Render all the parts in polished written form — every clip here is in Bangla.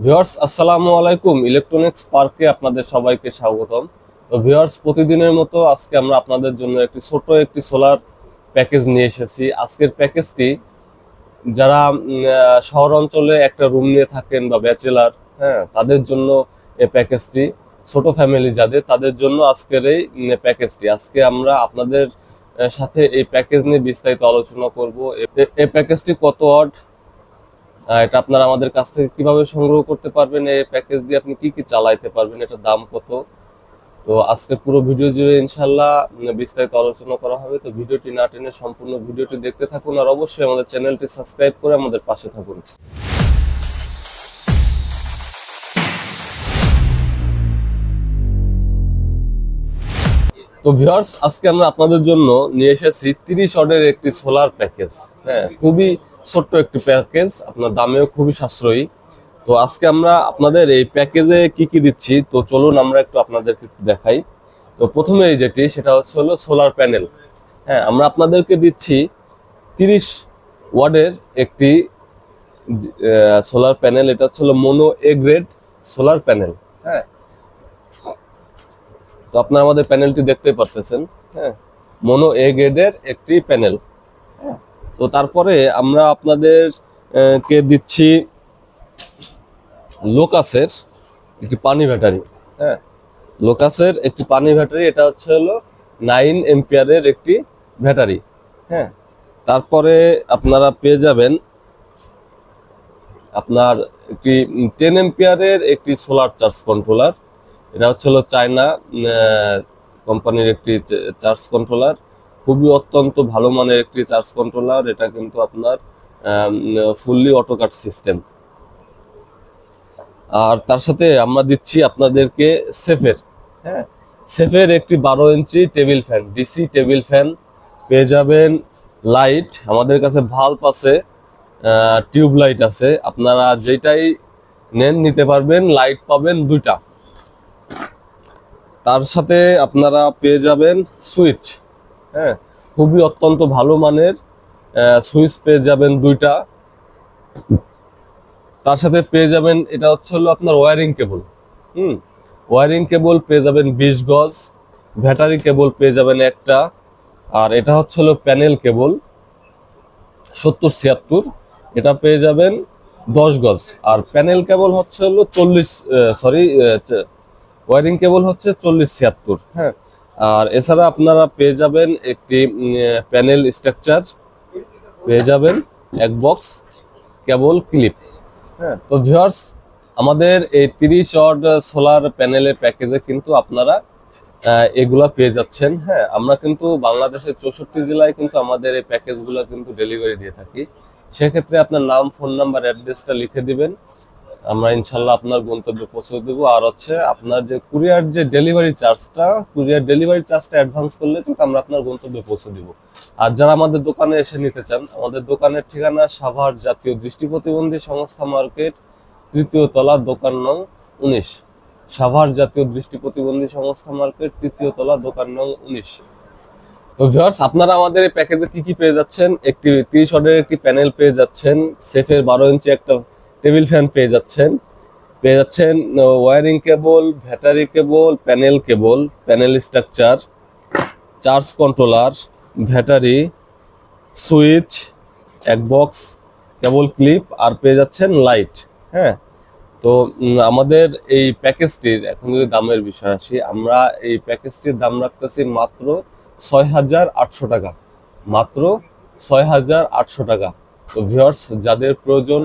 ভিউয়ার্স আসসালামু আলাইকুম। ইলেকট্রনিক্স পার্কে আপনাদের সবাইকে স্বাগতম। তো ভিউয়ার্স, প্রতিদিনের মতো আজকে আমরা আপনাদের জন্য একটি সোলার প্যাকেজ নিয়ে এসেছি। আজকের প্যাকেজটি যারা শহর অঞ্চলে একটা রুম নিয়ে থাকেন বা ব্যাচেলার, হ্যাঁ, তাদের জন্য এই প্যাকেজটি, ছোট ফ্যামিলি যাদের, তাদের জন্য আজকের এই প্যাকেজটি। আজকে আমরা আপনাদের সাথে এই প্যাকেজ নিয়ে বিস্তারিত আলোচনা করব। এই প্যাকেজটি কত ওয়াট, এটা আপনারা আমাদের কাছ থেকে কিভাবে সংগ্রহ করতে পারবেন, এই প্যাকেজ দিয়ে আপনি কি কি চালাইতে পারবেন, এটার দাম কত। তো আজকে পুরো ভিডিও জুড়ে ইনশাল্লাহ বিস্তারিত আলোচনা করা হবে। তো ভিডিওটি না টেনে সম্পূর্ণ ভিডিওটি দেখতে থাকুন, আর অবশ্যই আমাদের চ্যানেলটি সাবস্ক্রাইব করে আমাদের পাশে থাকুন। তো ভিউয়ার্স, আজকে আমরা আপনাদের জন্য নিয়ে এসেছি 30 ওয়াটের একটি সোলার প্যাকেজ। হ্যাঁ, খুবই ছোট্ট একটি প্যাকেজ, আপনার দামেও খুবই সাশ্রয়ী। তো আজকে আমরা আপনাদের এই প্যাকেজে কি কি দিচ্ছি, তো চলুন আমরা একটু আপনাদেরকে একটু দেখাই। তো প্রথমে সেটা হলো সোলার প্যানেল। হ্যাঁ, আমরা আপনাদেরকে দিচ্ছি 30 ওয়াটের একটি সোলার প্যানেল। এটা হলো mono A grade solar panel. হ্যাঁ, তো আপনারা আমাদের প্যানেলটি দেখতে পারতেছেন। হ্যাঁ, মোনো এ গ্রেডের একটি প্যানেল। তো তারপরে আমরা আপনাদের কে দিচ্ছি লোকাসের একটি পানি ব্যাটারি। হ্যাঁ, লোকাসের একটি পানি ব্যাটারি, এটা হলো 9 এম্পিয়ারের একটি ব্যাটারি। হ্যাঁ, তারপরে আপনারা পেয়ে যাবেন আপনার একটি 10 এম্পিয়ারের একটি সোলার চার্জ কন্ট্রোলার। এটা হলো চায়না কোম্পানির একটি চার্জ কন্ট্রোলার, খুবই অত্যন্ত ভালো মানের একটি চার্জ কন্ট্রোলার। এটা কিন্তু আপনার ফুললি অটো কাট সিস্টেম। আর তার সাথে আমরা দিচ্ছি আপনাদেরকে সেফের, হ্যাঁ, সেফের একটি 12 inch table fan, DC table fan পেয়ে যাবেন। লাইট আমাদের কাছে ভাল্ব আছে, টিউব লাইট আছে, আপনারা যেটাই নিতে পারবেন। লাইট পাবেন 2টা। তার সাথে আপনারা পেয়ে যাবেন সুইচ। হ্যাঁ, খুবই অত্যন্ত ভালো মানের সুইচ পেয়ে যাবেন 2টা। তার সাথে পেয়ে যাবেন, এটা হলো আপনার ওয়্যারিং কেবল। ওয়্যারিং কেবল পেয়ে যাবেন 20 গজ। ব্যাটারি কেবল পেয়ে যাবেন একটা। আর এটা হলো প্যানেল কেবল 70-76, এটা পেয়ে যাবেন 10 গজ। আর প্যানেল কেবল হলো 40, ওয়্যারিং কেবল 40-76। হ্যাঁ, আর এছাড়া আপনারা পেয়ে যাবেন একটি প্যানেল স্ট্রাকচার পেয়ে যাবেন, এক বক্স কেবল ক্লিপ। হ্যাঁ, তো ভিউয়ার্স, আমাদের এই 30 ওয়াট সোলার প্যানেলের প্যাকেজে কিন্তু আপনারা এগুলা পেয়ে যাচ্ছেন। হ্যাঁ, আমরা কিন্তু বাংলাদেশের 64 জেলায় কিন্তু আমাদের এই প্যাকেজগুলো কিন্তু ডেলিভারি দিয়ে থাকি। সেক্ষেত্রে আপনার নাম, ফোন নাম্বার, অ্যাড্রেসটা লিখে দিবেন, আমরা ইনশাল্লাহ আপনার গন্তব্যে পৌঁছে দেবো। আর আপনার যে কুরিয়ার ডেলিভারি চার্জটা অ্যাডভান্স করলে কিন্তু আমরা আপনার গন্তব্যে পৌঁছে দিব। আর যারা আমাদের দোকানে এসে নিতে চান, আমাদের দোকানের ঠিকানা সাভার জাতীয় দৃষ্টি প্রতিবন্ধী সংস্থা মার্কেট, 3য় তলা, দোকান নং 19। সাভার জাতীয় দৃষ্টি প্রতিবন্ধী সংস্থা মার্কেট, 3য় তলা, দোকান নং 19। তো ভিউয়ার্স, আপনারা আমাদের এই প্যাকেজে কি কি পেয়ে যাচ্ছেন, একটি 30 ওয়াটের একটি প্যানেল পেয়ে যাচ্ছেন, সেফের 12 ইঞ্চি একটা টেবিল ফ্যান পেয়ে যাচ্ছেন, wiring cable, battery cable, panel cable, panel structure, charge controller, battery, switch, এক বক্স কেবল ক্লিপ, আর পেয়ে যাচ্ছেন লাইট। হ্যাঁ, তো আমাদের এই প্যাকেজটির এখন যদি দামের বিষয় আসি, আমরা এই প্যাকেজটির দাম রাখতেছি মাত্র 6,800 টাকা, মাত্র 6,800 টাকা। তো ভিউয়ার্স, যাদের প্রয়োজন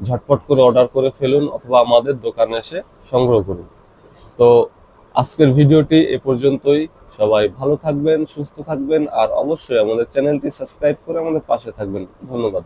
ঝটপট করে অর্ডার করে ফেলুন, অথবা আমাদের দোকানে এসে সংগ্রহ করুন। তো আজকের ভিডিওটি এ পর্যন্তই। সবাই ভালো থাকবেন, সুস্থ থাকবেন, আর অবশ্যই আমাদের চ্যানেলটি সাবস্ক্রাইব করে আমাদের পাশে থাকবেন। ধন্যবাদ।